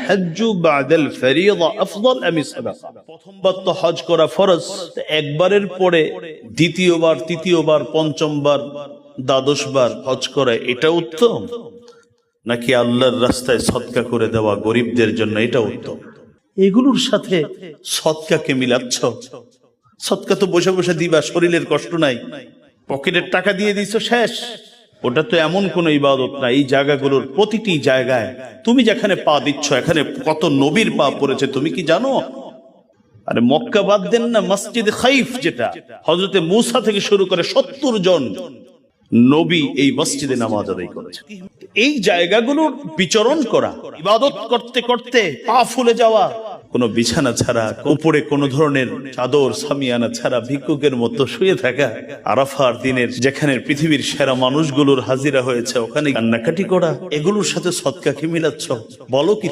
হজ্জু বাদাল ফরিয়দা আফদল আম সাদাকা। প্রথমবার তো হজ করা ফরজ, একবারের পরে দ্বিতীয়বার, তৃতীয়বার, পঞ্চমবার, দ্বাদশবার হজ করা এটা উত্তম, নাকি আল্লাহর রাস্তায় সদকা করে দেওয়া গরিবদের জন্য এটা উত্তম? এগুলোর সাথে সদকাকে মিলাচ্ছ। সদকা তো বসে বসে দিবা, শরীরের কষ্ট নাই, পকেটের টাকা দিয়ে দিছো, শেষ। ওটা তো এমন কোন ইবাদত না। এই জায়গাগুলোর প্রতিটি জায়গায় তুমি যেখানে পা দিচ্ছ, এখানে কত নবীর পা পড়েছে তুমি কি জানো? আরে মক্কা বাদ দেন না, মসজিদ খাইফ যেটা হযরতে মূসা থেকে শুরু করে ৭০ জন নবী এই মসজিদে নামাজ আদায় করেছে। এই জায়গাগুলোর বিচরণ করা, ইবাদত করতে করতে পা ফুলে যাওয়া, কোনো বিছানা ছাড়া, উপরে কোনো ধরনের চাদর সামিয়ানা ছাড়া ভিক্ষুকের মতো শুয়ে থাকা, আরাফার দিনের যেখানে পৃথিবীর সেরা মানুষগুলোর হাজিরা হয়েছে ওখানে কান্নাকাটি করা, এগুলোর সাথে সদকাকে মিলাচ্ছ, বলো কি?